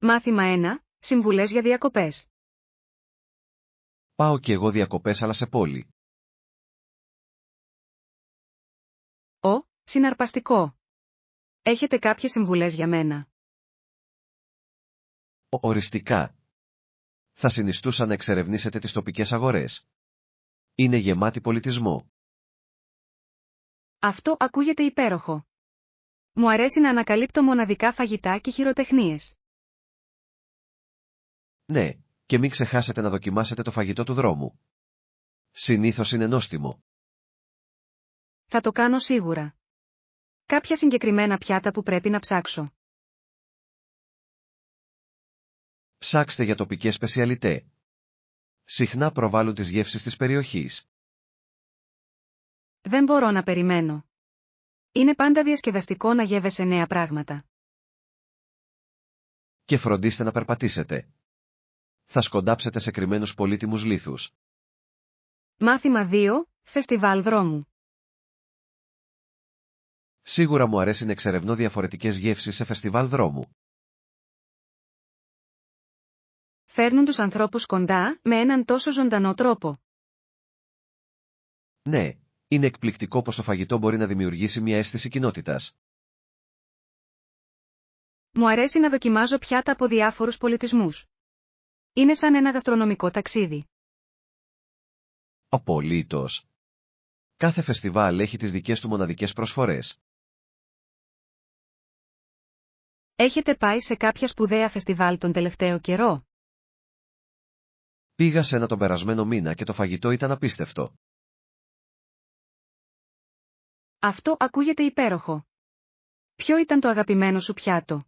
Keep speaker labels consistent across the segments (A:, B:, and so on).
A: Μάθημα 1. Συμβουλές για διακοπές.
B: Πάω κι εγώ διακοπές αλλά σε πόλη.
A: Συναρπαστικό. Έχετε κάποιες συμβουλές για μένα?
B: Οριστικά. Θα συνιστούσα να εξερευνήσετε τις τοπικές αγορές. Είναι γεμάτη πολιτισμό.
A: Αυτό ακούγεται υπέροχο. Μου αρέσει να ανακαλύπτω μοναδικά φαγητά και χειροτεχνίες.
B: Ναι, και μην ξεχάσετε να δοκιμάσετε το φαγητό του δρόμου. Συνήθως είναι νόστιμο.
A: Θα το κάνω σίγουρα. Κάποια συγκεκριμένα πιάτα που πρέπει να ψάξω?
B: Ψάξτε για τοπικές σπεσιαλιτέ. Συχνά προβάλλουν τις γεύσεις της περιοχής.
A: Δεν μπορώ να περιμένω. Είναι πάντα διασκεδαστικό να γεύεσαι νέα πράγματα.
B: Και φροντίστε να περπατήσετε. Θα σκοντάψετε σε κρυμμένους πολύτιμους λίθους.
A: Μάθημα 2. Φεστιβάλ δρόμου.
B: Σίγουρα μου αρέσει να εξερευνώ διαφορετικές γεύσεις σε φεστιβάλ δρόμου.
A: Φέρνουν τους ανθρώπους κοντά με έναν τόσο ζωντανό τρόπο.
B: Ναι, είναι εκπληκτικό πως το φαγητό μπορεί να δημιουργήσει μια αίσθηση κοινότητας.
A: Μου αρέσει να δοκιμάζω πιάτα από διάφορους πολιτισμούς. Είναι σαν ένα γαστρονομικό ταξίδι.
B: Απολύτως. Κάθε φεστιβάλ έχει τις δικές του μοναδικές προσφορές.
A: Έχετε πάει σε κάποια σπουδαία φεστιβάλ τον τελευταίο καιρό?
B: Πήγα σε ένα τον περασμένο μήνα και το φαγητό ήταν απίστευτο.
A: Αυτό ακούγεται υπέροχο. Ποιο ήταν το αγαπημένο σου πιάτο?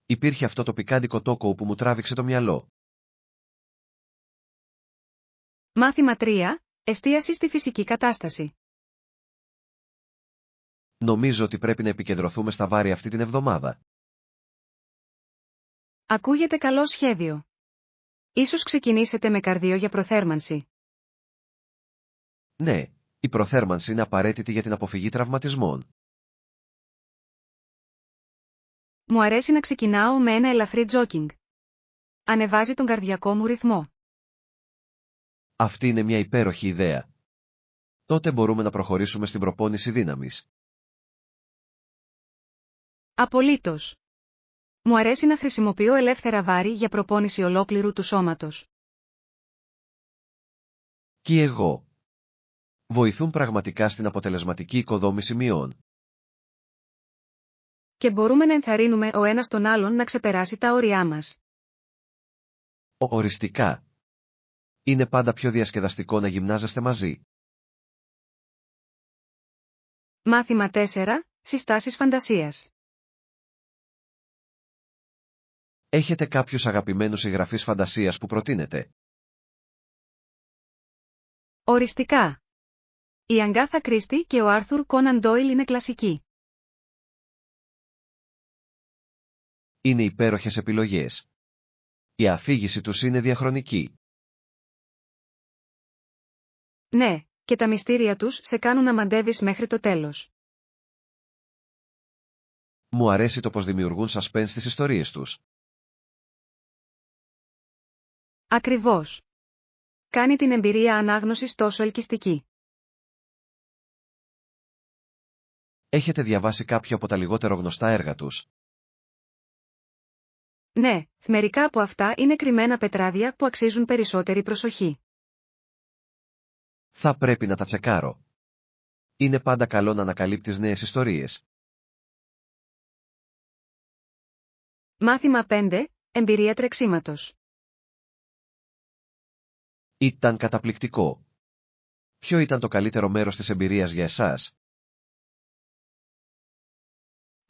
B: Υπήρχε αυτό το πικάντικο τόκο που μου τράβηξε το μυαλό.
A: Μάθημα 3. Εστίαση στη φυσική κατάσταση.
B: Νομίζω ότι πρέπει να επικεντρωθούμε στα βάρη αυτή την εβδομάδα.
A: Ακούγεται καλό σχέδιο. Ίσως ξεκινήσετε με καρδίο για προθέρμανση.
B: Ναι, η προθέρμανση είναι απαραίτητη για την αποφυγή τραυματισμών.
A: Μου αρέσει να ξεκινάω με ένα ελαφρύ τζόκινγκ. Ανεβάζει τον καρδιακό μου ρυθμό.
B: Αυτή είναι μια υπέροχη ιδέα. Τότε μπορούμε να προχωρήσουμε στην προπόνηση δύναμης.
A: Απολύτως. Μου αρέσει να χρησιμοποιώ ελεύθερα βάρη για προπόνηση ολόκληρου του σώματος.
B: Κι εγώ. Βοηθούν πραγματικά στην αποτελεσματική οικοδόμηση μειών.
A: Και μπορούμε να ενθαρρύνουμε ο ένας τον άλλον να ξεπεράσει τα όρια μας.
B: Οριστικά. Είναι πάντα πιο διασκεδαστικό να γυμνάζεστε μαζί.
A: Μάθημα 4. Συστάσεις φαντασίας.
B: Έχετε κάποιους αγαπημένους συγγραφείς φαντασίας που προτείνετε?
A: Οριστικά. Η Αγκάθα Κρίστη και ο Άρθουρ Κόναν Ντόιλ είναι κλασικοί.
B: Είναι υπέροχες επιλογές. Η αφήγηση τους είναι διαχρονική.
A: Ναι, και τα μυστήρια τους σε κάνουν να μαντεύεις μέχρι το τέλος.
B: Μου αρέσει το πως δημιουργούν suspense στις ιστορίες τους.
A: Ακριβώς. Κάνει την εμπειρία ανάγνωσης τόσο ελκυστική.
B: Έχετε διαβάσει κάποιο από τα λιγότερο γνωστά έργα τους?
A: Ναι, μερικά από αυτά είναι κρυμμένα πετράδια που αξίζουν περισσότερη προσοχή.
B: Θα πρέπει να τα τσεκάρω. Είναι πάντα καλό να ανακαλύπτεις νέες ιστορίες.
A: Μάθημα 5. Εμπειρία τρεξίματος.
B: Ήταν καταπληκτικό. Ποιο ήταν το καλύτερο μέρος της εμπειρίας για εσάς?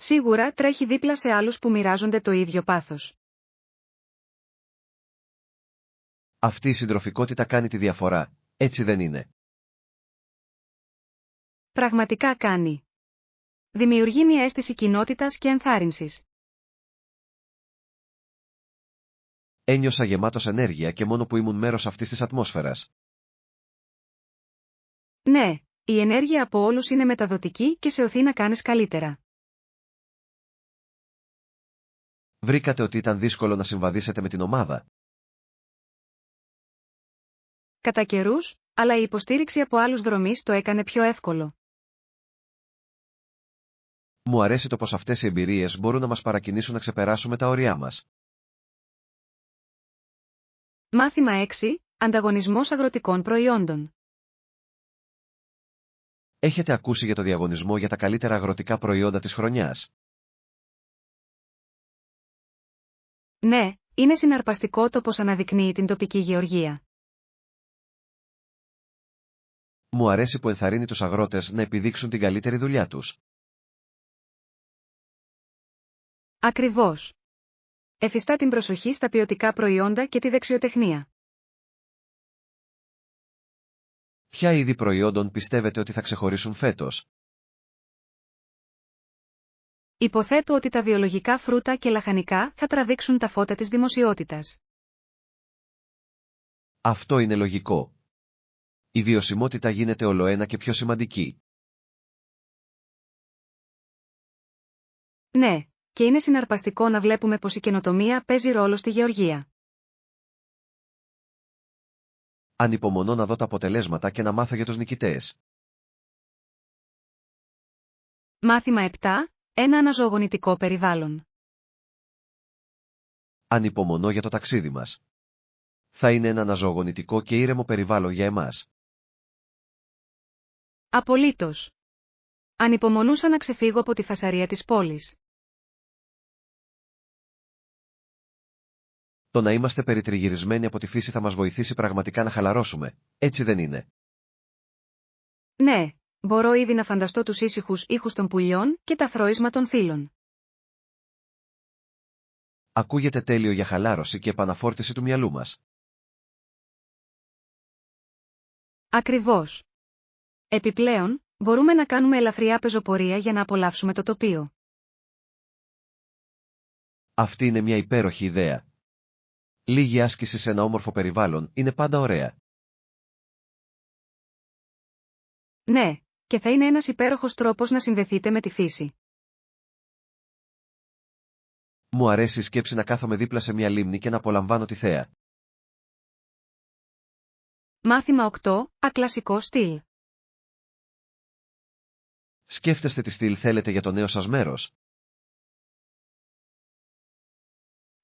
A: Σίγουρα τρέχει δίπλα σε άλλους που μοιράζονται το ίδιο πάθος.
B: Αυτή η συντροφικότητα κάνει τη διαφορά, έτσι δεν είναι?
A: Πραγματικά κάνει. Δημιουργεί μια αίσθηση κοινότητας και ενθάρρυνσης.
B: Ένιωσα γεμάτος ενέργεια και μόνο που ήμουν μέρος αυτής της ατμόσφαιρας.
A: Ναι, η ενέργεια από όλους είναι μεταδοτική και σε οθεί να κάνεις καλύτερα.
B: Βρήκατε ότι ήταν δύσκολο να συμβαδίσετε με την ομάδα?
A: Κατά καιρούς, αλλά η υποστήριξη από άλλους δρομείς το έκανε πιο εύκολο.
B: Μου αρέσει το πως αυτές οι εμπειρίες μπορούν να μας παρακινήσουν να ξεπεράσουμε τα όρια μας.
A: Μάθημα 6. Ανταγωνισμός αγροτικών προϊόντων.
B: Έχετε ακούσει για το διαγωνισμό για τα καλύτερα αγροτικά προϊόντα της χρονιάς?
A: Ναι, είναι συναρπαστικό το πως αναδεικνύει την τοπική γεωργία.
B: Μου αρέσει που ενθαρρύνει τους αγρότες να επιδείξουν την καλύτερη δουλειά τους.
A: Ακριβώς. Εφιστά την προσοχή στα ποιοτικά προϊόντα και τη δεξιοτεχνία.
B: Ποια είδη προϊόντων πιστεύετε ότι θα ξεχωρίσουν φέτος?
A: Υποθέτω ότι τα βιολογικά φρούτα και λαχανικά θα τραβήξουν τα φώτα της δημοσιότητας.
B: Αυτό είναι λογικό. Η βιωσιμότητα γίνεται ολοένα και πιο σημαντική.
A: Ναι, και είναι συναρπαστικό να βλέπουμε πως η καινοτομία παίζει ρόλο στη γεωργία.
B: Ανυπομονώ να δω τα αποτελέσματα και να μάθω για τους νικητές.
A: Μάθημα 7. Ένα αναζωογονητικό περιβάλλον.
B: Ανυπομονώ για το ταξίδι μας. Θα είναι ένα αναζωογονητικό και ήρεμο περιβάλλον για εμάς.
A: Απολύτως. Ανυπομονούσα να ξεφύγω από τη φασαρία της πόλης.
B: Το να είμαστε περιτριγυρισμένοι από τη φύση θα μας βοηθήσει πραγματικά να χαλαρώσουμε, έτσι δεν είναι?
A: Ναι, μπορώ ήδη να φανταστώ τους ήσυχους ήχους των πουλιών και τα θρώισμα των φύλων.
B: Ακούγεται τέλειο για χαλάρωση και επαναφόρτιση του μυαλού μας.
A: Ακριβώς. Επιπλέον, μπορούμε να κάνουμε ελαφριά πεζοπορία για να απολαύσουμε το τοπίο.
B: Αυτή είναι μια υπέροχη ιδέα. Λίγη άσκηση σε ένα όμορφο περιβάλλον είναι πάντα ωραία.
A: Ναι, και θα είναι ένας υπέροχος τρόπος να συνδεθείτε με τη φύση.
B: Μου αρέσει η σκέψη να κάθομαι δίπλα σε μια λίμνη και να απολαμβάνω τη θέα.
A: Μάθημα 8. Ακλασικό στυλ.
B: Σκέφτεστε τι στυλ θέλετε για το νέο σας μέρος?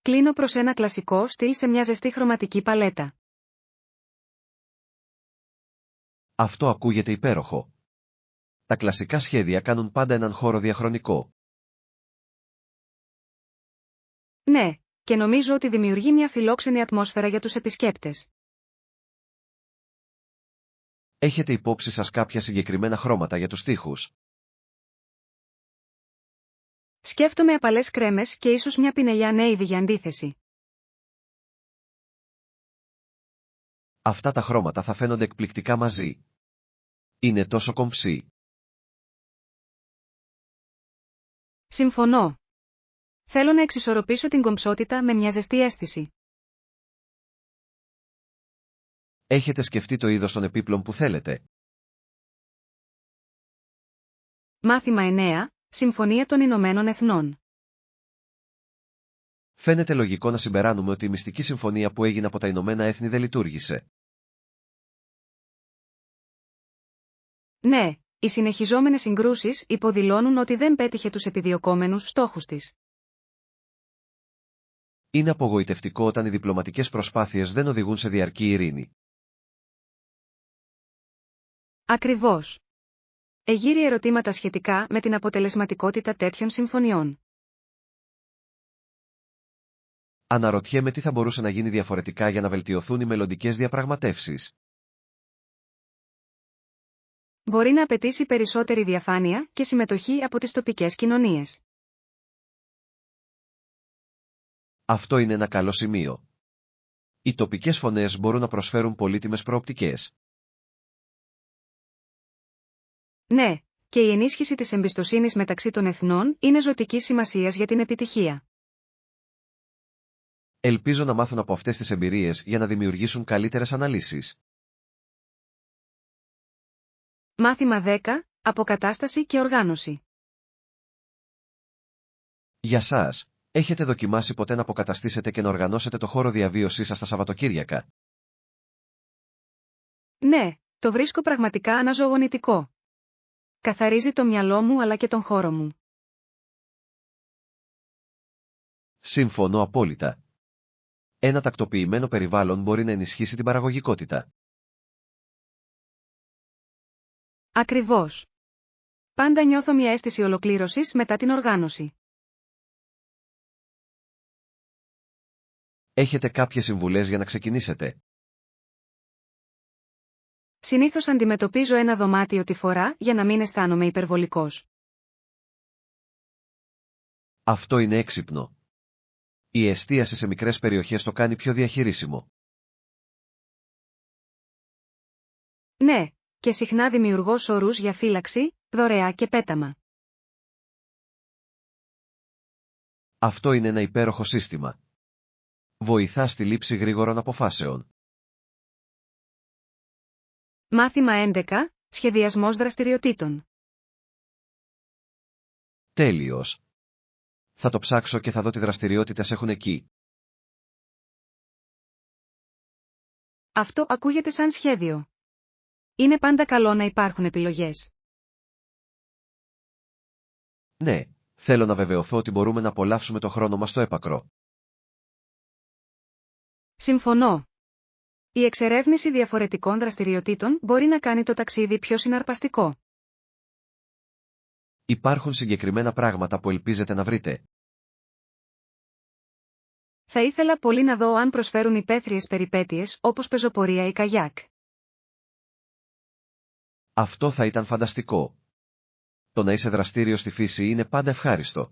A: Κλείνω προς ένα κλασικό στυλ σε μια ζεστή χρωματική παλέτα.
B: Αυτό ακούγεται υπέροχο. Τα κλασικά σχέδια κάνουν πάντα έναν χώρο διαχρονικό.
A: Ναι, και νομίζω ότι δημιουργεί μια φιλόξενη ατμόσφαιρα για τους επισκέπτες.
B: Έχετε υπόψη σας κάποια συγκεκριμένα χρώματα για τους τοίχους?
A: Σκέφτομαι απαλές κρέμες και ίσως μια πινελιά νέιδη για αντίθεση.
B: Αυτά τα χρώματα θα φαίνονται εκπληκτικά μαζί. Είναι τόσο κομψή.
A: Συμφωνώ. Θέλω να εξισορροπήσω την κομψότητα με μια ζεστή αίσθηση.
B: Έχετε σκεφτεί το είδος των επίπλων που θέλετε?
A: Μάθημα 9. Συμφωνία των Ηνωμένων Εθνών.
B: Φαίνεται λογικό να συμπεράνουμε ότι η μυστική συμφωνία που έγινε από τα Ηνωμένα Έθνη δεν λειτουργήσε.
A: Ναι, οι συνεχιζόμενες συγκρούσεις υποδηλώνουν ότι δεν πέτυχε τους επιδιωκόμενους στόχους της.
B: Είναι απογοητευτικό όταν οι διπλωματικές προσπάθειες δεν οδηγούν σε διαρκή ειρήνη.
A: Ακριβώς. Εγείρει ερωτήματα σχετικά με την αποτελεσματικότητα τέτοιων συμφωνιών.
B: Αναρωτιέμαι τι θα μπορούσε να γίνει διαφορετικά για να βελτιωθούν οι μελλοντικές διαπραγματεύσεις.
A: Μπορεί να απαιτήσει περισσότερη διαφάνεια και συμμετοχή από τις τοπικές κοινωνίες.
B: Αυτό είναι ένα καλό σημείο. Οι τοπικές φωνές μπορούν να προσφέρουν πολύτιμες προοπτικές.
A: Ναι, και η ενίσχυση της εμπιστοσύνης μεταξύ των εθνών είναι ζωτικής σημασίας για την επιτυχία.
B: Ελπίζω να μάθουν από αυτές τις εμπειρίες για να δημιουργήσουν καλύτερες αναλύσεις.
A: Μάθημα 10. Αποκατάσταση και οργάνωση.
B: Για σας, Έχετε δοκιμάσει ποτέ να αποκαταστήσετε και να οργανώσετε το χώρο διαβίωσής σας τα Σαββατοκύριακα?
A: Ναι, το βρίσκω πραγματικά αναζωογονητικό. Καθαρίζει το μυαλό μου αλλά και τον χώρο μου.
B: Συμφωνώ απόλυτα. Ένα τακτοποιημένο περιβάλλον μπορεί να ενισχύσει την παραγωγικότητα.
A: Ακριβώς. Πάντα νιώθω μια αίσθηση ολοκλήρωσης μετά την οργάνωση.
B: Έχετε κάποιες συμβουλές για να ξεκινήσετε?
A: Συνήθως αντιμετωπίζω ένα δωμάτιο τη φορά για να μην αισθάνομαι υπερβολικός.
B: Αυτό είναι έξυπνο. Η εστίαση σε μικρές περιοχές το κάνει πιο διαχειρίσιμο.
A: Ναι, και συχνά δημιουργώ σωρούς για φύλαξη, δωρεά και πέταμα.
B: Αυτό είναι ένα υπέροχο σύστημα. Βοηθά στη λήψη γρήγορων αποφάσεων.
A: Μάθημα 11. Σχεδιασμός δραστηριοτήτων.
B: Τέλειος. Θα το ψάξω και θα δω τι δραστηριότητες έχουν εκεί.
A: Αυτό ακούγεται σαν σχέδιο. Είναι πάντα καλό να υπάρχουν επιλογές.
B: Ναι, θέλω να βεβαιωθώ ότι μπορούμε να απολαύσουμε το χρόνο μας στο έπακρο.
A: Συμφωνώ. Η εξερεύνηση διαφορετικών δραστηριοτήτων μπορεί να κάνει το ταξίδι πιο συναρπαστικό.
B: Υπάρχουν συγκεκριμένα πράγματα που ελπίζετε να βρείτε?
A: Θα ήθελα πολύ να δω αν προσφέρουν υπαίθριες περιπέτειες όπως πεζοπορία ή καγιάκ.
B: Αυτό θα ήταν φανταστικό. Το να είσαι δραστήριο στη φύση είναι πάντα ευχάριστο.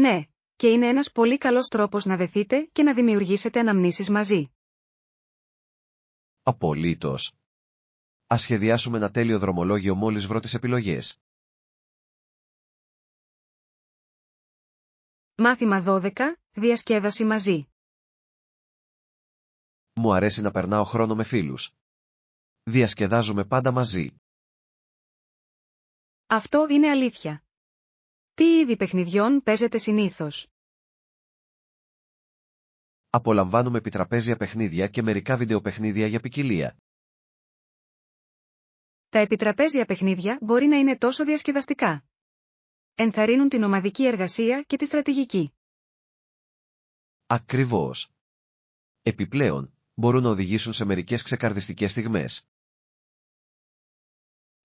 A: Ναι, και είναι ένας πολύ καλός τρόπος να δεθείτε και να δημιουργήσετε αναμνήσεις μαζί.
B: Απολύτως. Ας σχεδιάσουμε ένα τέλειο δρομολόγιο μόλις βρω τις επιλογές.
A: Μάθημα 12. Διασκέδαση μαζί.
B: Μου αρέσει να περνάω χρόνο με φίλους. Διασκεδάζουμε πάντα μαζί.
A: Αυτό είναι αλήθεια. Τι είδη παιχνιδιών παίζετε συνήθως?
B: Απολαμβάνουμε επιτραπέζια παιχνίδια και μερικά βιντεοπαιχνίδια για ποικιλία.
A: Τα επιτραπέζια παιχνίδια μπορεί να είναι τόσο διασκεδαστικά. Ενθαρρύνουν την ομαδική εργασία και τη στρατηγική.
B: Ακριβώς. Επιπλέον, μπορούν να οδηγήσουν σε μερικές ξεκαρδιστικές στιγμές.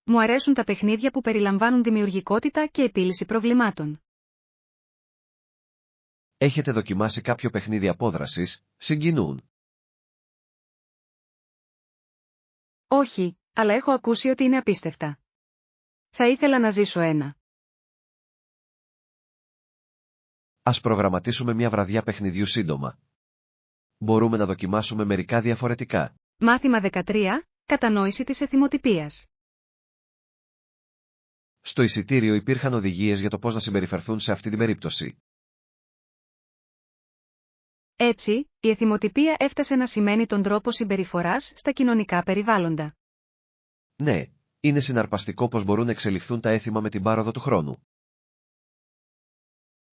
A: Μου αρέσουν τα παιχνίδια που περιλαμβάνουν δημιουργικότητα και επίλυση προβλημάτων.
B: Έχετε δοκιμάσει κάποιο παιχνίδι απόδρασης? Συγκινούν.
A: Όχι, αλλά έχω ακούσει ότι είναι απίστευτα. Θα ήθελα να ζήσω ένα.
B: Ας προγραμματίσουμε μια βραδιά παιχνιδιού σύντομα. Μπορούμε να δοκιμάσουμε μερικά διαφορετικά.
A: Μάθημα 13. Κατανόηση της εθιμοτυπίας.
B: Στο εισιτήριο υπήρχαν οδηγίες για το πώς να συμπεριφερθούν σε αυτή την περίπτωση.
A: Έτσι, η εθιμοτυπία έφτασε να σημαίνει τον τρόπο συμπεριφοράς στα κοινωνικά περιβάλλοντα.
B: Ναι, είναι συναρπαστικό πώς μπορούν να εξελιχθούν τα έθιμα με την πάροδο του χρόνου.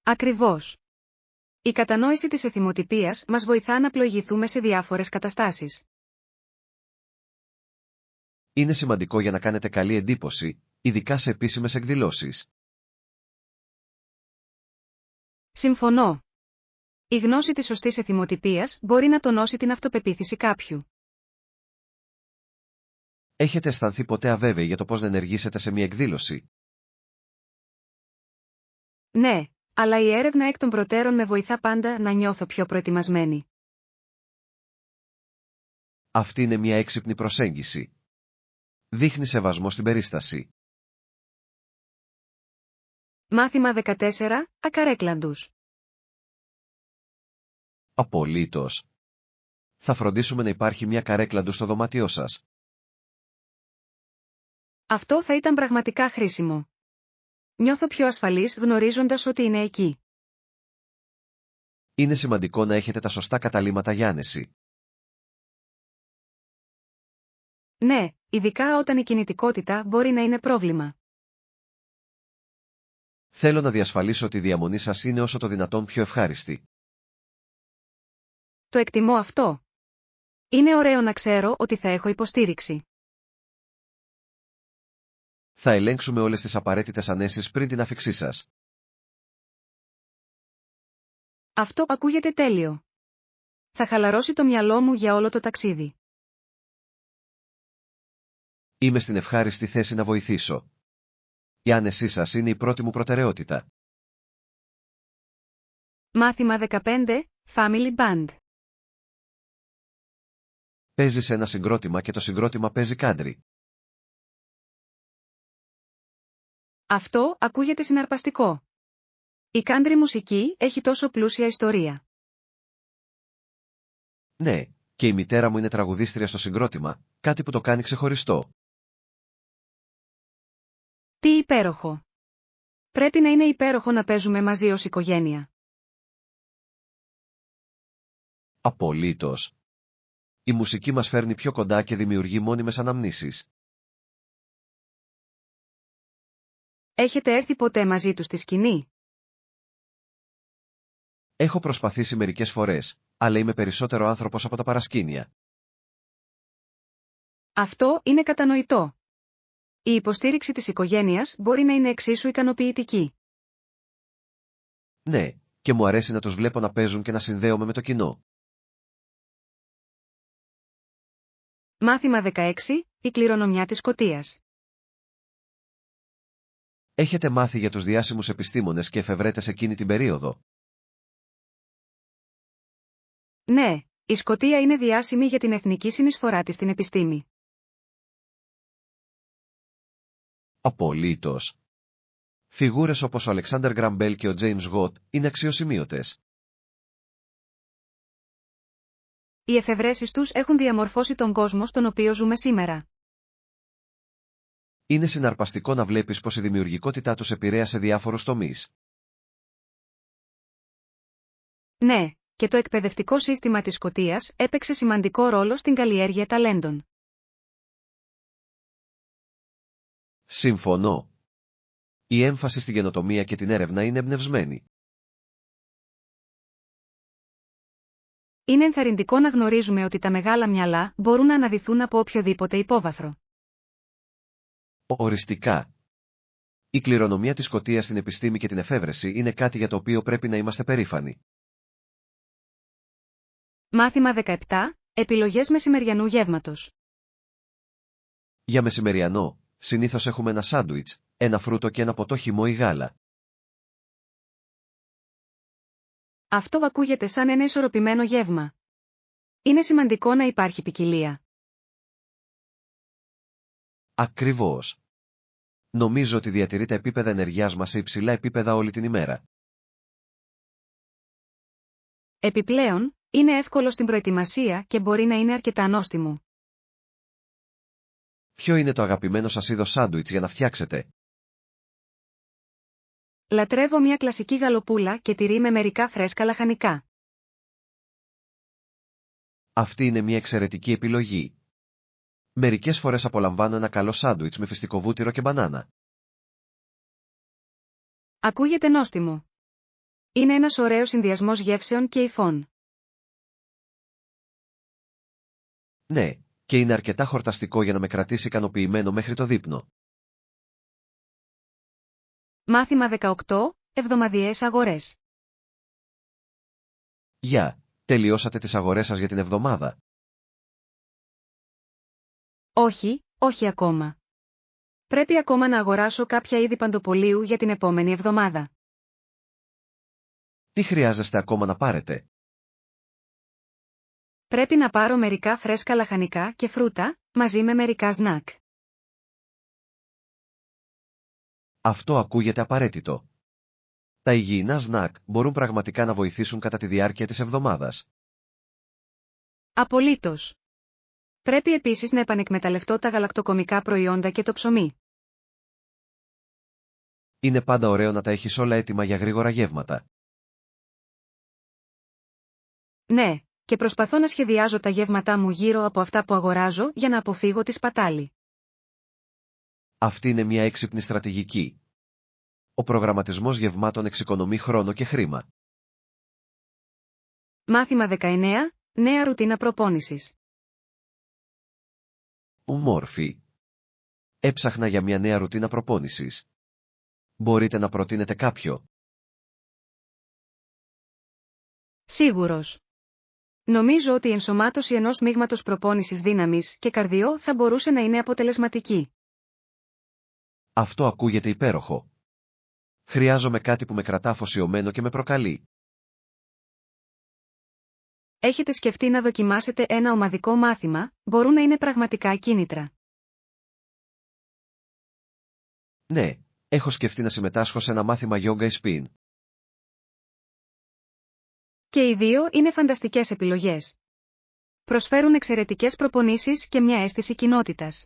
A: Ακριβώς. Η κατανόηση της εθιμοτυπίας μας βοηθά να πλοηγηθούμε σε διάφορες καταστάσεις.
B: Είναι σημαντικό για να κάνετε καλή εντύπωση, ειδικά σε επίσημες εκδηλώσεις.
A: Συμφωνώ. Η γνώση της σωστής εθιμοτυπίας μπορεί να τονώσει την αυτοπεποίθηση κάποιου.
B: Έχετε αισθανθεί ποτέ αβέβαιοι για το πώς να ενεργήσετε σε μια εκδήλωση?
A: Ναι, αλλά η έρευνα εκ των προτέρων με βοηθά πάντα να νιώθω πιο προετοιμασμένη.
B: Αυτή είναι μια έξυπνη προσέγγιση. Δείχνει σεβασμό στην περίσταση.
A: Μάθημα 14. Ακαρέκλαντους.
B: Απολύτως. Θα φροντίσουμε να υπάρχει μια καρέκλαντου στο δωμάτιό σας.
A: Αυτό θα ήταν πραγματικά χρήσιμο. Νιώθω πιο ασφαλής γνωρίζοντας ότι είναι εκεί.
B: Είναι σημαντικό να έχετε τα σωστά καταλύματα για άνεση.
A: Ναι, ειδικά όταν η κινητικότητα μπορεί να είναι πρόβλημα.
B: Θέλω να διασφαλίσω ότι η διαμονή σας είναι όσο το δυνατόν πιο ευχάριστη.
A: Το εκτιμώ αυτό. Είναι ωραίο να ξέρω ότι θα έχω υποστήριξη.
B: Θα ελέγξουμε όλες τις απαραίτητες ανέσεις πριν την άφιξή σας.
A: Αυτό ακούγεται τέλειο. Θα χαλαρώσει το μυαλό μου για όλο το ταξίδι.
B: Είμαι στην ευχάριστη θέση να βοηθήσω. Η άνεσή σας είναι η πρώτη μου προτεραιότητα.
A: Μάθημα 15, Family Band.
B: Παίζεις ένα συγκρότημα και το συγκρότημα παίζει κάντρι.
A: Αυτό ακούγεται συναρπαστικό. Η κάντρι μουσική έχει τόσο πλούσια ιστορία.
B: Ναι, και η μητέρα μου είναι τραγουδίστρια στο συγκρότημα, κάτι που το κάνει ξεχωριστό.
A: Τι υπέροχο. Πρέπει να είναι υπέροχο να παίζουμε μαζί ως οικογένεια.
B: Απολύτως. Η μουσική μας φέρνει πιο κοντά και δημιουργεί μόνιμες αναμνήσεις.
A: Έχετε έρθει ποτέ μαζί τους στη σκηνή?
B: Έχω προσπαθήσει μερικές φορές, αλλά είμαι περισσότερο άνθρωπος από τα παρασκήνια.
A: Αυτό είναι κατανοητό. Η υποστήριξη της οικογένειας μπορεί να είναι εξίσου ικανοποιητική.
B: Ναι, και μου αρέσει να τους βλέπω να παίζουν και να συνδέομαι με το κοινό.
A: Μάθημα 16, η κληρονομιά της Σκωτίας.
B: Έχετε μάθει για τους διάσημους επιστήμονες και εφευρέτες εκείνη την περίοδο?
A: Ναι, η Σκωτία είναι διάσημη για την εθνική συνεισφορά της στην επιστήμη.
B: Απολύτως. Φιγούρες όπως ο Αλεξάντερ Γκραμ Μπέλ και ο Τζέιμς Γοτ είναι αξιοσημείωτες.
A: Οι εφευρέσεις τους έχουν διαμορφώσει τον κόσμο στον οποίο ζούμε σήμερα.
B: Είναι συναρπαστικό να βλέπεις πως η δημιουργικότητά τους επηρέασε διάφορους τομείς.
A: Ναι, και το εκπαιδευτικό σύστημα της Σκωτίας έπαιξε σημαντικό ρόλο στην καλλιέργεια ταλέντων.
B: Συμφωνώ. Η έμφαση στην καινοτομία και την έρευνα είναι εμπνευσμένη.
A: Είναι ενθαρρυντικό να γνωρίζουμε ότι τα μεγάλα μυαλά μπορούν να αναδυθούν από οποιοδήποτε υπόβαθρο.
B: Οριστικά. Η κληρονομιά της Σκωτίας στην επιστήμη και την εφεύρεση είναι κάτι για το οποίο πρέπει να είμαστε περήφανοι.
A: Μάθημα 17, επιλογές μεσημεριανού γεύματος.
B: Για μεσημεριανό, συνήθως έχουμε ένα σάντουιτς, ένα φρούτο και ένα ποτό χυμό ή γάλα.
A: Αυτό ακούγεται σαν ένα ισορροπημένο γεύμα. Είναι σημαντικό να υπάρχει ποικιλία.
B: Ακριβώς. Νομίζω ότι διατηρεί τα επίπεδα ενεργειάς μας σε υψηλά επίπεδα όλη την ημέρα.
A: Επιπλέον, είναι εύκολο στην προετοιμασία και μπορεί να είναι αρκετά νόστιμο.
B: Ποιο είναι το αγαπημένο σας είδος σάντουιτς για να φτιάξετε?
A: Λατρεύω μια κλασική γαλοπούλα και τυρί με μερικά φρέσκα λαχανικά.
B: Αυτή είναι μια εξαιρετική επιλογή. Μερικές φορές απολαμβάνω ένα καλό σάντουιτς με φυστικό βούτυρο και μπανάνα.
A: Ακούγεται νόστιμο. Είναι ένας ωραίος συνδυασμός γεύσεων και υφών.
B: Ναι, και είναι αρκετά χορταστικό για να με κρατήσει ικανοποιημένο μέχρι το δείπνο.
A: Μάθημα 18, εβδομαδιαίες αγορές.
B: Γεια, τελειώσατε τις αγορές σας για την εβδομάδα?
A: Όχι ακόμα. Πρέπει ακόμα να αγοράσω κάποια είδη παντοπολίου για την επόμενη εβδομάδα.
B: Τι χρειάζεστε ακόμα να πάρετε?
A: Πρέπει να πάρω μερικά φρέσκα λαχανικά και φρούτα, μαζί με μερικά σνακ.
B: Αυτό ακούγεται απαραίτητο. Τα υγιεινά σνακ μπορούν πραγματικά να βοηθήσουν κατά τη διάρκεια της εβδομάδας.
A: Απολύτως. Πρέπει επίσης να επανεκμεταλλευτώ τα γαλακτοκομικά προϊόντα και το ψωμί.
B: Είναι πάντα ωραίο να τα έχεις όλα έτοιμα για γρήγορα γεύματα.
A: Ναι, και προσπαθώ να σχεδιάζω τα γεύματά μου γύρω από αυτά που αγοράζω για να αποφύγω τη σπατάλη.
B: Αυτή είναι μια έξυπνη στρατηγική. Ο προγραμματισμός γευμάτων εξοικονομεί χρόνο και χρήμα.
A: Μάθημα 19. Νέα ρουτίνα προπόνησης.
B: Μόρφη. Έψαχνα για μια νέα ρουτίνα προπόνησης. Μπορείτε να προτείνετε κάποιο?
A: Σίγουρος. Νομίζω ότι η ενσωμάτωση ενός μείγματος προπόνησης δύναμης και καρδιό θα μπορούσε να είναι αποτελεσματική.
B: Αυτό ακούγεται υπέροχο. Χρειάζομαι κάτι που με κρατά αφοσιωμένο και με προκαλεί.
A: Έχετε σκεφτεί να δοκιμάσετε ένα ομαδικό μάθημα, μπορούν να είναι πραγματικά κίνητρα.
B: Ναι, έχω σκεφτεί να συμμετάσχω σε ένα μάθημα yoga ή spin.
A: Και οι δύο είναι φανταστικές επιλογές. Προσφέρουν εξαιρετικές προπονήσεις και μια αίσθηση κοινότητας.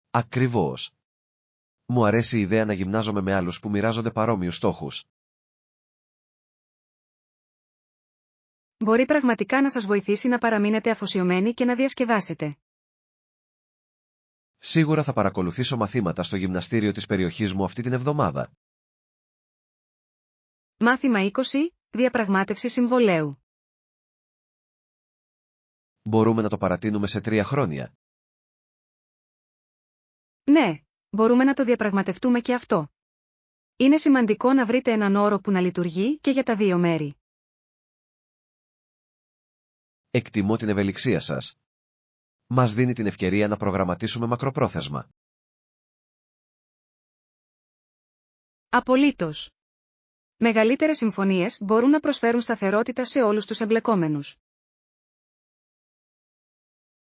B: Ακριβώς. Μου αρέσει η ιδέα να γυμνάζομαι με άλλους που μοιράζονται παρόμοιους στόχους.
A: Μπορεί πραγματικά να σας βοηθήσει να παραμείνετε αφοσιωμένοι και να διασκεδάσετε.
B: Σίγουρα θα παρακολουθήσω μαθήματα στο γυμναστήριο της περιοχής μου αυτή την εβδομάδα.
A: Μάθημα 20. Διαπραγμάτευση συμβολαίου.
B: Μπορούμε να το παρατείνουμε σε 3 χρόνια.
A: Ναι, μπορούμε να το διαπραγματευτούμε και αυτό. Είναι σημαντικό να βρείτε έναν όρο που να λειτουργεί και για τα δύο μέρη.
B: Εκτιμώ την ευελιξία σας. Μας δίνει την ευκαιρία να προγραμματίσουμε μακροπρόθεσμα.
A: Απολύτως. Μεγαλύτερες συμφωνίες μπορούν να προσφέρουν σταθερότητα σε όλους τους εμπλεκόμενους.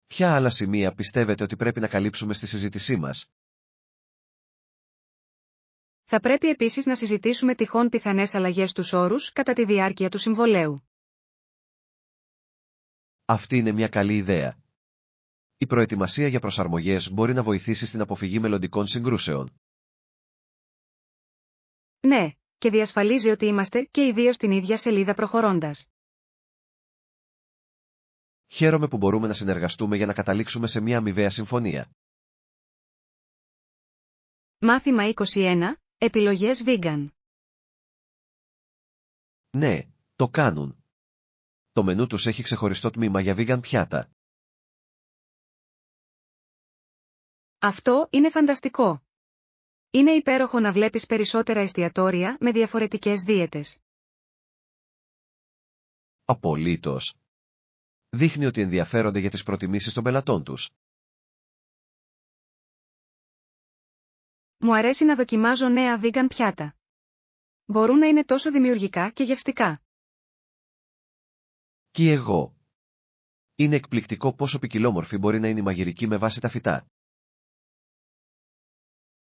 B: Ποια άλλα σημεία πιστεύετε ότι πρέπει να καλύψουμε στη συζήτησή μας?
A: Θα πρέπει επίσης να συζητήσουμε τυχόν πιθανές αλλαγές στους όρους κατά τη διάρκεια του συμβολαίου.
B: Αυτή είναι μια καλή ιδέα. Η προετοιμασία για προσαρμογές μπορεί να βοηθήσει στην αποφυγή μελλοντικών συγκρούσεων.
A: Ναι, και διασφαλίζει ότι είμαστε και οι δύο στην ίδια σελίδα προχωρώντας.
B: Χαίρομαι που μπορούμε να συνεργαστούμε για να καταλήξουμε σε μια αμοιβαία συμφωνία.
A: Μάθημα 21. Επιλογές vegan.
B: Ναι, το κάνουν. Το μενού τους έχει ξεχωριστό τμήμα για vegan πιάτα.
A: Αυτό είναι φανταστικό. Είναι υπέροχο να βλέπεις περισσότερα εστιατόρια με διαφορετικές δίαιτες.
B: Απολύτως. Δείχνει ότι ενδιαφέρονται για τις προτιμήσεις των πελατών τους.
A: Μου αρέσει να δοκιμάζω νέα vegan πιάτα. Μπορούν να είναι τόσο δημιουργικά και γευστικά.
B: Και εγώ. Είναι εκπληκτικό πόσο ποικιλόμορφη μπορεί να είναι η μαγειρική με βάση τα φυτά.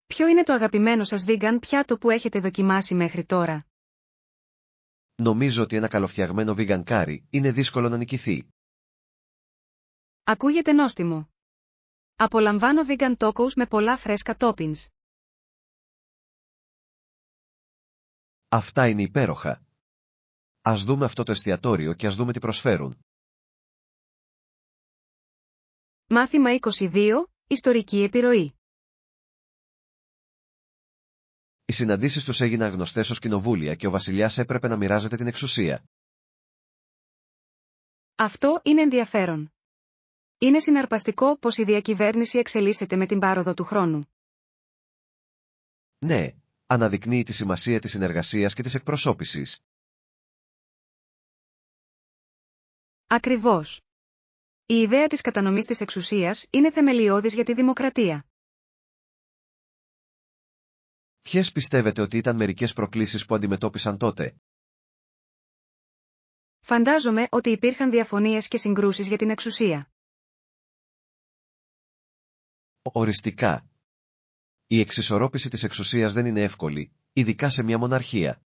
A: Ποιο είναι το αγαπημένο σας vegan πιάτο που έχετε δοκιμάσει μέχρι τώρα?
B: Νομίζω ότι ένα καλοφτιαγμένο vegan curry είναι δύσκολο να νικηθεί.
A: Ακούγεται νόστιμο. Απολαμβάνω vegan tacos με πολλά φρέσκα toppings.
B: Αυτά είναι υπέροχα. Ας δούμε αυτό το εστιατόριο και ας δούμε τι προσφέρουν.
A: Μάθημα 22. Ιστορική επιρροή.
B: Οι συναντήσεις τους έγιναν γνωστές ως κοινοβούλια και ο βασιλιάς έπρεπε να μοιράζεται την εξουσία.
A: Αυτό είναι ενδιαφέρον. Είναι συναρπαστικό πως η διακυβέρνηση εξελίσσεται με την πάροδο του χρόνου.
B: Ναι, αναδεικνύει τη σημασία της συνεργασίας και της εκπροσώπησης.
A: Ακριβώς. Η ιδέα της κατανομής της εξουσίας είναι θεμελιώδης για τη δημοκρατία.
B: Ποιες πιστεύετε ότι ήταν μερικές προκλήσεις που αντιμετώπισαν τότε?
A: Φαντάζομαι ότι υπήρχαν διαφωνίες και συγκρούσεις για την εξουσία.
B: Οριστικά. Η εξισορρόπηση της εξουσίας δεν είναι εύκολη, ειδικά σε μια μοναρχία.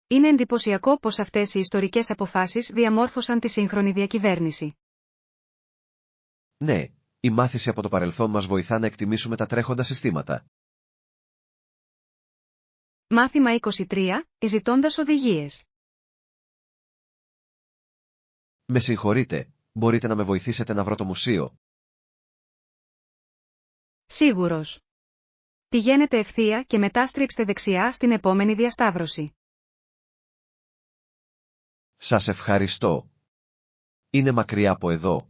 A: Είναι εντυπωσιακό πως αυτές οι ιστορικές αποφάσεις διαμόρφωσαν τη σύγχρονη διακυβέρνηση.
B: Ναι, η μάθηση από το παρελθόν μας βοηθά να εκτιμήσουμε τα τρέχοντα συστήματα.
A: Μάθημα 23. Ζητώντας οδηγίες.
B: Με συγχωρείτε, μπορείτε να με βοηθήσετε να βρω το μουσείο?
A: Σίγουρος. Πηγαίνετε ευθεία και μετά στρίψτε δεξιά στην επόμενη διασταύρωση.
B: Σας ευχαριστώ. Είναι μακριά από εδώ.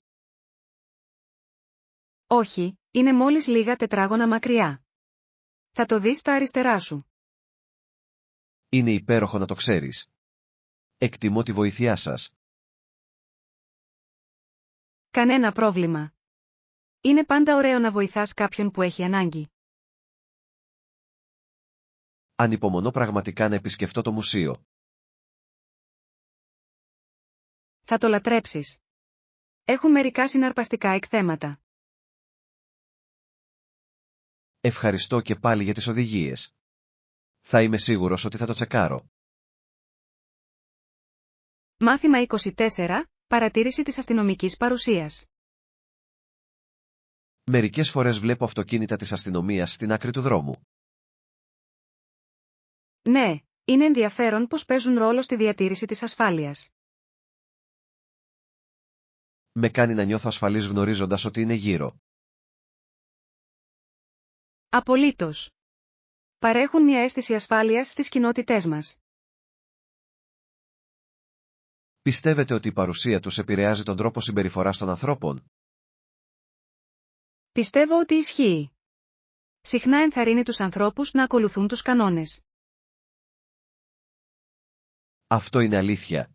A: Όχι, είναι μόλις λίγα τετράγωνα μακριά. Θα το δεις στα αριστερά σου.
B: Είναι υπέροχο να το ξέρεις. Εκτιμώ τη βοήθειά σας.
A: Κανένα πρόβλημα. Είναι πάντα ωραίο να βοηθάς κάποιον που έχει ανάγκη.
B: Ανυπομονώ πραγματικά να επισκεφτώ το μουσείο.
A: Θα το λατρέψεις. Έχουν μερικά συναρπαστικά εκθέματα.
B: Ευχαριστώ και πάλι για τις οδηγίες. Θα είμαι σίγουρος ότι θα το τσεκάρω.
A: Μάθημα 24. Παρατήρηση της αστυνομικής παρουσίας.
B: Μερικές φορές βλέπω αυτοκίνητα της αστυνομίας στην άκρη του δρόμου.
A: Ναι, είναι ενδιαφέρον πως παίζουν ρόλο στη διατήρηση της ασφάλειας.
B: Με κάνει να νιώθω ασφαλής γνωρίζοντας ότι είναι γύρω.
A: Απολύτως. Παρέχουν μια αίσθηση ασφάλειας στις κοινότητές μας.
B: Πιστεύετε ότι η παρουσία τους επηρεάζει τον τρόπο συμπεριφοράς των ανθρώπων?
A: Πιστεύω ότι ισχύει. Συχνά ενθαρρύνει τους ανθρώπους να ακολουθούν τους κανόνες.
B: Αυτό είναι αλήθεια.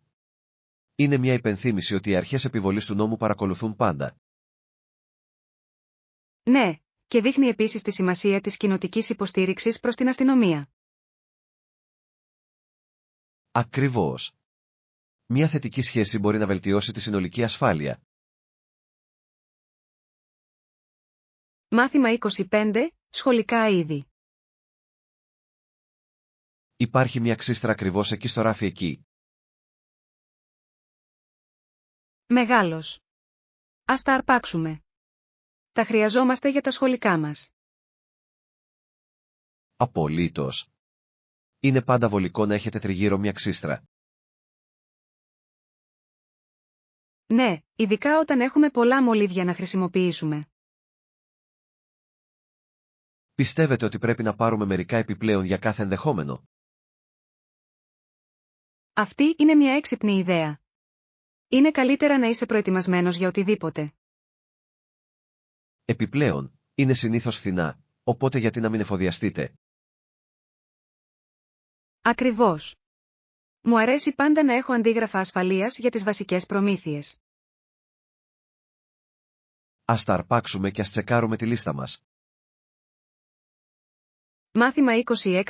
B: Είναι μια υπενθύμηση ότι οι αρχές επιβολής του νόμου παρακολουθούν πάντα.
A: Ναι, και δείχνει επίσης τη σημασία της κοινοτικής υποστήριξης προς την αστυνομία.
B: Ακριβώς. Μια θετική σχέση μπορεί να βελτιώσει τη συνολική ασφάλεια.
A: Μάθημα 25. Σχολικά είδη.
B: Υπάρχει μια ξύστρα ακριβώς εκεί στο ράφι εκεί.
A: Μεγάλος. Ας τα αρπάξουμε. Τα χρειαζόμαστε για τα σχολικά μας.
B: Απολύτως. Είναι πάντα βολικό να έχετε τριγύρω μια ξύστρα.
A: Ναι, ειδικά όταν έχουμε πολλά μολύβια να χρησιμοποιήσουμε.
B: Πιστεύετε ότι πρέπει να πάρουμε μερικά επιπλέον για κάθε ενδεχόμενο?
A: Αυτή είναι μια έξυπνη ιδέα. Είναι καλύτερα να είσαι προετοιμασμένος για οτιδήποτε.
B: Επιπλέον, είναι συνήθως φθηνά, οπότε γιατί να μην εφοδιαστείτε?
A: Ακριβώς. Μου αρέσει πάντα να έχω αντίγραφα ασφαλείας για τις βασικές προμήθειες.
B: Ας τα αρπάξουμε και ας τσεκάρουμε τη λίστα μας.
A: Μάθημα 26.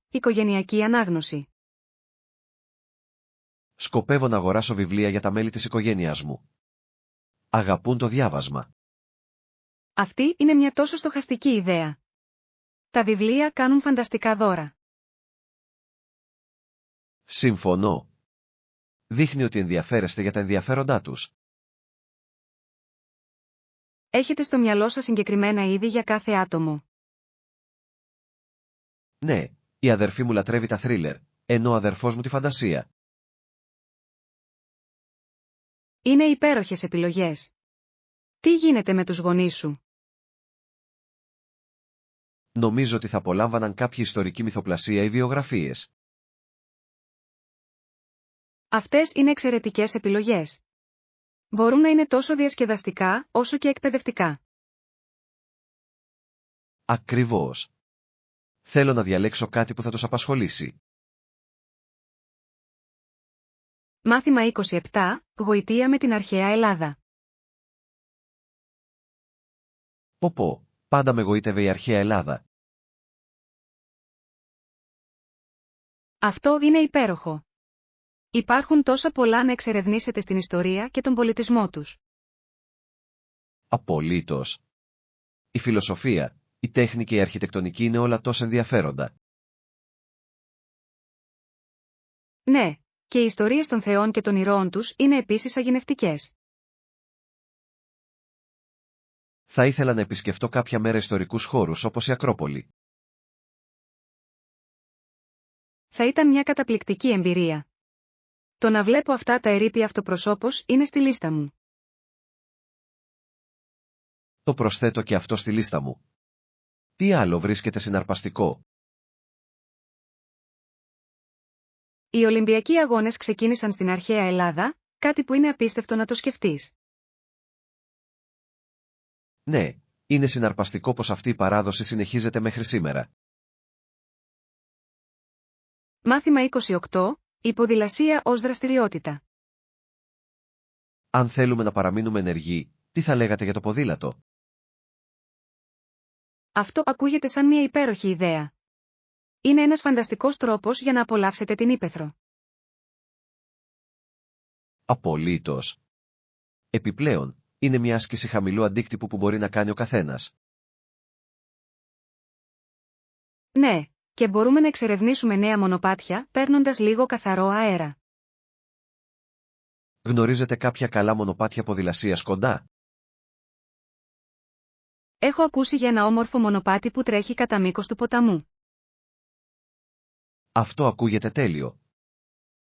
A: Οικογενειακή ανάγνωση.
B: Σκοπεύω να αγοράσω βιβλία για τα μέλη της οικογένειας μου. Αγαπούν το διάβασμα.
A: Αυτή είναι μια τόσο στοχαστική ιδέα. Τα βιβλία κάνουν φανταστικά δώρα.
B: Συμφωνώ. Δείχνει ότι ενδιαφέρεστε για τα ενδιαφέροντά τους.
A: Έχετε στο μυαλό σας συγκεκριμένα είδη για κάθε άτομο.
B: Ναι, η αδερφή μου λατρεύει τα θρίλερ, ενώ ο αδερφός μου τη φαντασία.
A: Είναι υπέροχες επιλογές. Τι γίνεται με τους γονείς σου?
B: Νομίζω ότι θα απολάμβαναν κάποια ιστορική μυθοπλασία ή βιογραφίες.
A: Αυτές είναι εξαιρετικές επιλογές. Μπορούν να είναι τόσο διασκεδαστικά, όσο και εκπαιδευτικά.
B: Ακριβώς. Θέλω να διαλέξω κάτι που θα τους απασχολήσει.
A: Μάθημα 27. Γοητεία με την αρχαία Ελλάδα.
B: Πω, πάντα με γοήτευε η αρχαία Ελλάδα.
A: Αυτό είναι υπέροχο. Υπάρχουν τόσα πολλά να εξερευνήσετε στην ιστορία και τον πολιτισμό τους.
B: Απολύτως. Η φιλοσοφία, η τέχνη και η αρχιτεκτονική είναι όλα τόσο ενδιαφέροντα.
A: Ναι, και οι ιστορίες των θεών και των ηρώων τους είναι επίσης αγινευτικές.
B: Θα ήθελα να επισκεφτώ κάποια μέρα ιστορικούς χώρους όπως η Ακρόπολη.
A: Θα ήταν μια καταπληκτική εμπειρία. Το να βλέπω αυτά τα ερείπια αυτοπροσώπως είναι στη λίστα μου.
B: Το προσθέτω και αυτό στη λίστα μου. Τι άλλο βρίσκεται συναρπαστικό?
A: Οι Ολυμπιακοί Αγώνες ξεκίνησαν στην αρχαία Ελλάδα, κάτι που είναι απίστευτο να το σκεφτείς.
B: Ναι, είναι συναρπαστικό πως αυτή η παράδοση συνεχίζεται μέχρι σήμερα.
A: Μάθημα 28. Η ποδηλασία ως δραστηριότητα.
B: Αν θέλουμε να παραμείνουμε ενεργοί, τι θα λέγατε για το ποδήλατο?
A: Αυτό ακούγεται σαν μια υπέροχη ιδέα. Είναι ένας φανταστικός τρόπος για να απολαύσετε την ύπαιθρο.
B: Απολύτως. Επιπλέον, είναι μια άσκηση χαμηλού αντίκτυπου που μπορεί να κάνει ο καθένας.
A: Ναι, και μπορούμε να εξερευνήσουμε νέα μονοπάτια, παίρνοντας λίγο καθαρό αέρα.
B: Γνωρίζετε κάποια καλά μονοπάτια ποδηλασίας κοντά?
A: Έχω ακούσει για ένα όμορφο μονοπάτι που τρέχει κατά μήκος του ποταμού.
B: Αυτό ακούγεται τέλειο.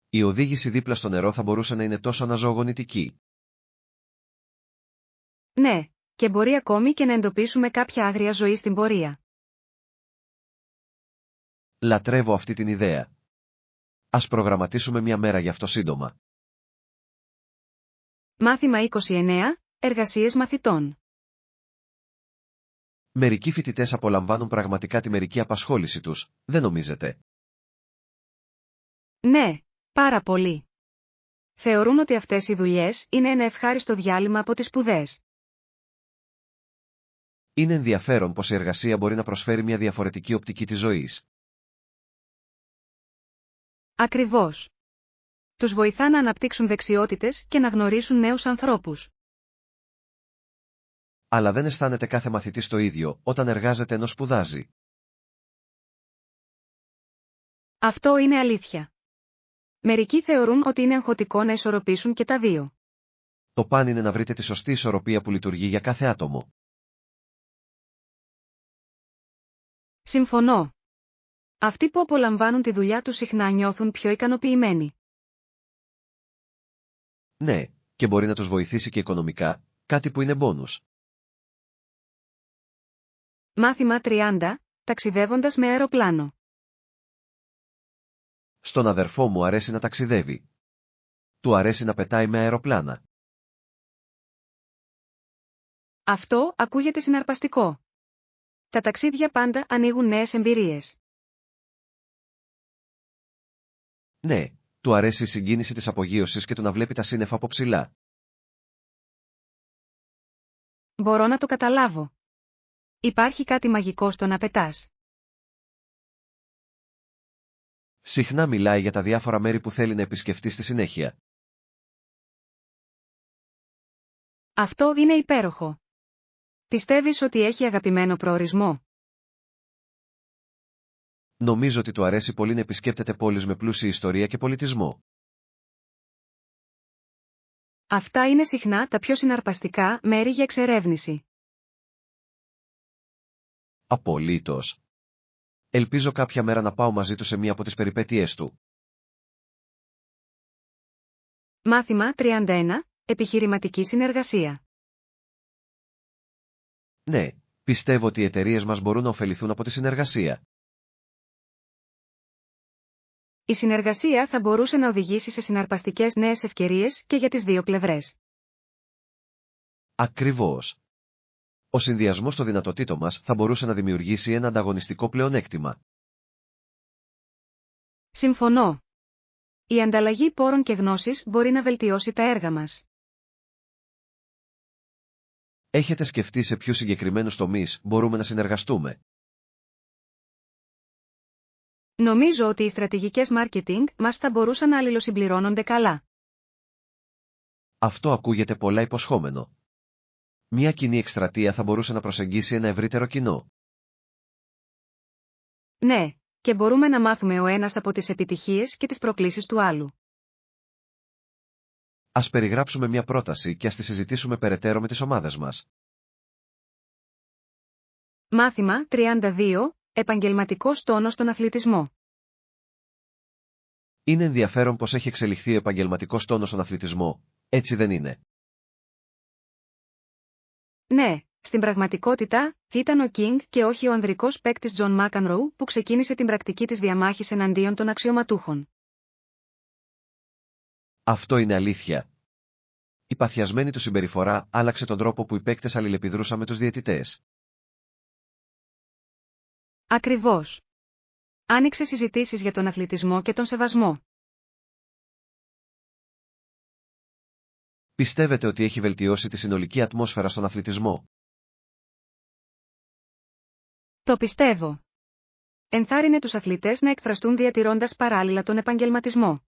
B: Η οδήγηση δίπλα στο νερό θα μπορούσε να είναι τόσο αναζωογονητική.
A: Ναι, και μπορεί ακόμη και να εντοπίσουμε κάποια άγρια ζωή στην πορεία.
B: Λατρεύω αυτή την ιδέα. Ας προγραμματίσουμε μια μέρα γι' αυτό σύντομα.
A: Μάθημα 29. Εργασίες μαθητών.
B: Μερικοί φοιτητές απολαμβάνουν πραγματικά τη μερική απασχόληση τους, δεν νομίζετε?
A: Ναι, πάρα πολύ. Θεωρούν ότι αυτές οι δουλειές είναι ένα ευχάριστο διάλειμμα από τις σπουδές.
B: Είναι ενδιαφέρον πως η εργασία μπορεί να προσφέρει μια διαφορετική οπτική της ζωής.
A: Ακριβώς. Τους βοηθά να αναπτύξουν δεξιότητες και να γνωρίσουν νέους ανθρώπους.
B: Αλλά δεν αισθάνεται κάθε μαθητής το ίδιο όταν εργάζεται ενώ σπουδάζει.
A: Αυτό είναι αλήθεια. Μερικοί θεωρούν ότι είναι αγχωτικό να ισορροπήσουν και τα δύο.
B: Το παν είναι να βρείτε τη σωστή ισορροπία που λειτουργεί για κάθε άτομο.
A: Συμφωνώ. Αυτοί που απολαμβάνουν τη δουλειά τους συχνά νιώθουν πιο ικανοποιημένοι.
B: Ναι, και μπορεί να τους βοηθήσει και οικονομικά, κάτι που είναι μπόνους.
A: Μάθημα 30. Ταξιδεύοντας με αεροπλάνο.
B: Στον αδερφό μου αρέσει να ταξιδεύει. Του αρέσει να πετάει με αεροπλάνα.
A: Αυτό ακούγεται συναρπαστικό. Τα ταξίδια πάντα ανοίγουν νέες εμπειρίες.
B: Ναι, του αρέσει η συγκίνηση της απογείωσης και του να βλέπει τα σύννεφα από ψηλά.
A: Μπορώ να το καταλάβω. Υπάρχει κάτι μαγικό στο να πετάς.
B: Συχνά μιλάει για τα διάφορα μέρη που θέλει να επισκεφτεί στη συνέχεια.
A: Αυτό είναι υπέροχο. Πιστεύεις ότι έχει αγαπημένο προορισμό?
B: Νομίζω ότι του αρέσει πολύ να επισκέπτεται πόλεις με πλούσια ιστορία και πολιτισμό.
A: Αυτά είναι συχνά τα πιο συναρπαστικά μέρη για εξερεύνηση.
B: Απολύτως. Ελπίζω κάποια μέρα να πάω μαζί του σε μία από τις περιπέτειές του.
A: Μάθημα 31. Επιχειρηματική συνεργασία.
B: Ναι, πιστεύω ότι οι εταιρείες μας μπορούν να ωφεληθούν από τη συνεργασία.
A: Η συνεργασία θα μπορούσε να οδηγήσει σε συναρπαστικές νέες ευκαιρίες και για τις δύο πλευρές.
B: Ακριβώς. Ο συνδυασμός των δυνατοτήτων μας θα μπορούσε να δημιουργήσει ένα ανταγωνιστικό πλεονέκτημα.
A: Συμφωνώ. Η ανταλλαγή πόρων και γνώσης μπορεί να βελτιώσει τα έργα μας.
B: Έχετε σκεφτεί σε ποιους συγκεκριμένους τομείς μπορούμε να συνεργαστούμε?
A: Νομίζω ότι οι στρατηγικές marketing μας θα μπορούσαν να αλληλοσυμπληρώνονται καλά.
B: Αυτό ακούγεται πολλά υποσχόμενο. Μια κοινή εκστρατεία θα μπορούσε να προσεγγίσει ένα ευρύτερο κοινό.
A: Ναι, και μπορούμε να μάθουμε ο ένας από τις επιτυχίες και τις προκλήσεις του άλλου.
B: Ας περιγράψουμε μια πρόταση και ας τη συζητήσουμε περαιτέρω με τις ομάδες μας.
A: Μάθημα 32. Επαγγελματικός τόνος στον αθλητισμό.
B: Είναι ενδιαφέρον πως έχει εξελιχθεί ο επαγγελματικός τόνος στον αθλητισμό, έτσι δεν είναι?
A: Ναι, Στην πραγματικότητα, ήταν ο King και όχι ο ανδρικός παίκτης John McEnroe που ξεκίνησε την πρακτική της διαμάχης εναντίον των αξιωματούχων.
B: Αυτό είναι αλήθεια. Η παθιασμένη του συμπεριφορά άλλαξε τον τρόπο που οι παίκτες αλληλεπιδρούσαν με τους διαιτητές.
A: Ακριβώς. Άνοιξε συζητήσεις για τον αθλητισμό και τον σεβασμό.
B: Πιστεύετε ότι έχει βελτιώσει τη συνολική ατμόσφαιρα στον αθλητισμό?
A: Το πιστεύω. Ενθάρρυνε τους αθλητές να εκφραστούν διατηρώντας παράλληλα τον επαγγελματισμό.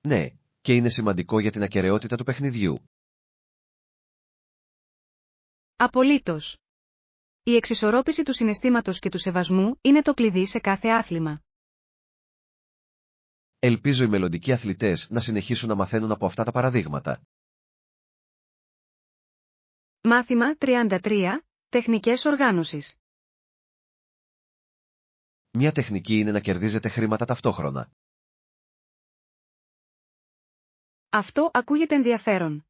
B: Ναι, και είναι σημαντικό για την ακεραιότητα του παιχνιδιού.
A: Απολύτως. Η εξισορρόπηση του συναισθήματος και του σεβασμού είναι το κλειδί σε κάθε άθλημα.
B: Ελπίζω οι μελλοντικοί αθλητές να συνεχίσουν να μαθαίνουν από αυτά τα παραδείγματα.
A: Μάθημα 33. Τεχνικές οργάνωσης.
B: Μια τεχνική είναι να κερδίζετε χρήματα ταυτόχρονα.
A: Αυτό ακούγεται ενδιαφέρον.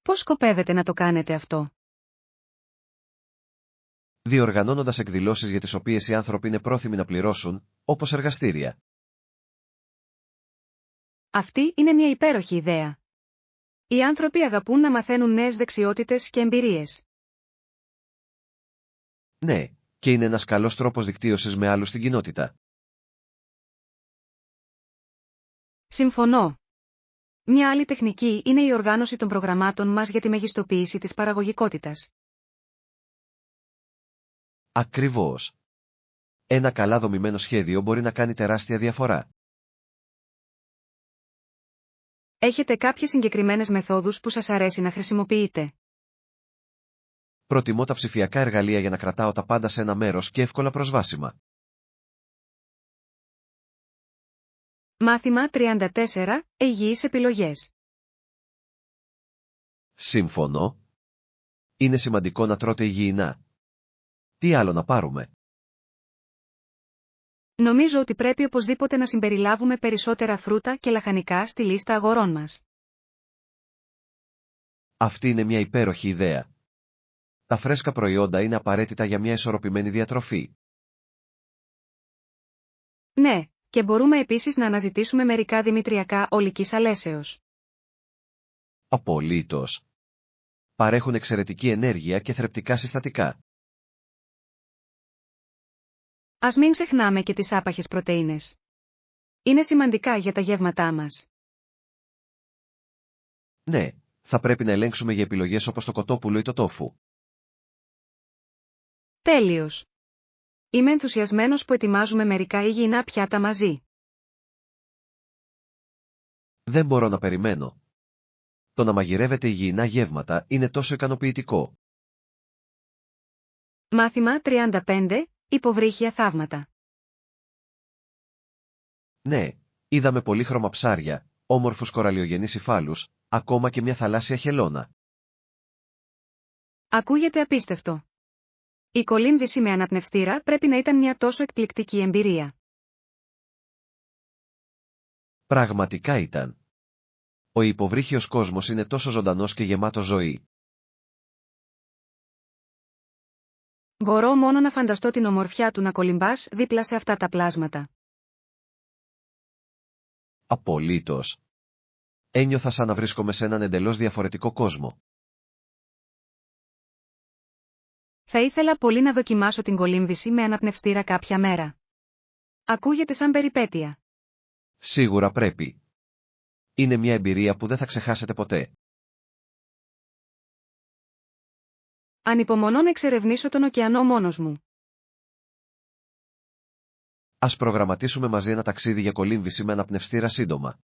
A: Πώς σκοπεύετε να το κάνετε αυτό?
B: Διοργανώνοντας εκδηλώσεις για τις οποίες οι άνθρωποι είναι πρόθυμοι να πληρώσουν, όπως εργαστήρια.
A: Αυτή είναι μια υπέροχη ιδέα. Οι άνθρωποι αγαπούν να μαθαίνουν νέες δεξιότητες και εμπειρίες.
B: Ναι, και είναι ένας καλός τρόπος δικτύωσης με άλλους στην κοινότητα.
A: Συμφωνώ. Μια άλλη τεχνική είναι η οργάνωση των προγραμμάτων μας για τη μεγιστοποίηση της παραγωγικότητας.
B: Ακριβώς. Ένα καλά δομημένο σχέδιο μπορεί να κάνει τεράστια διαφορά.
A: Έχετε κάποιες συγκεκριμένες μεθόδους που σας αρέσει να χρησιμοποιείτε?
B: Προτιμώ τα ψηφιακά εργαλεία για να κρατάω τα πάντα σε ένα μέρος και εύκολα προσβάσιμα.
A: Μάθημα 34. Υγιείς επιλογές.
B: Σύμφωνο. Είναι σημαντικό να τρώτε υγιεινά. Τι άλλο να πάρουμε?
A: Νομίζω ότι πρέπει οπωσδήποτε να συμπεριλάβουμε περισσότερα φρούτα και λαχανικά στη λίστα αγορών μας.
B: Αυτή είναι μια υπέροχη ιδέα. Τα φρέσκα προϊόντα είναι απαραίτητα για μια ισορροπημένη διατροφή.
A: Ναι, και μπορούμε επίσης να αναζητήσουμε μερικά δημητριακά ολικής αλέσεως.
B: Απολύτως. Παρέχουν εξαιρετική ενέργεια και θρεπτικά συστατικά.
A: Ας μην ξεχνάμε και τις άπαχες πρωτεΐνες. Είναι σημαντικά για τα γεύματά μας.
B: Ναι, θα πρέπει να ελέγξουμε για επιλογές όπως το κοτόπουλο ή το τόφου.
A: Τέλειος. Είμαι ενθουσιασμένος που ετοιμάζουμε μερικά υγιεινά πιάτα μαζί.
B: Δεν μπορώ να περιμένω. Το να μαγειρεύετε υγιεινά γεύματα είναι τόσο ικανοποιητικό.
A: Μάθημα 35. Υποβρύχια θαύματα.
B: Ναι, είδαμε πολύχρωμα ψάρια, όμορφους κοραλιογενείς υφάλους, ακόμα και μια θαλάσσια χελώνα.
A: Ακούγεται απίστευτο. Η κολύμβηση με αναπνευστήρα πρέπει να ήταν μια τόσο εκπληκτική εμπειρία.
B: Πραγματικά ήταν. Ο υποβρύχιος κόσμος είναι τόσο ζωντανός και γεμάτος ζωή.
A: Μπορώ μόνο να φανταστώ την ομορφιά του να κολυμπάς δίπλα σε αυτά τα πλάσματα.
B: Απολύτως. Ένιωθα σαν να βρίσκομαι σε έναν εντελώς διαφορετικό κόσμο.
A: Θα ήθελα πολύ να δοκιμάσω την κολύμβηση με αναπνευστήρα κάποια μέρα. Ακούγεται σαν περιπέτεια.
B: Σίγουρα πρέπει. Είναι μια εμπειρία που δεν θα ξεχάσετε ποτέ.
A: Ανυπομονώ να εξερευνήσω τον ωκεανό μόνος μου.
B: Ας προγραμματίσουμε μαζί ένα ταξίδι για κολύμβηση με αναπνευστήρα σύντομα.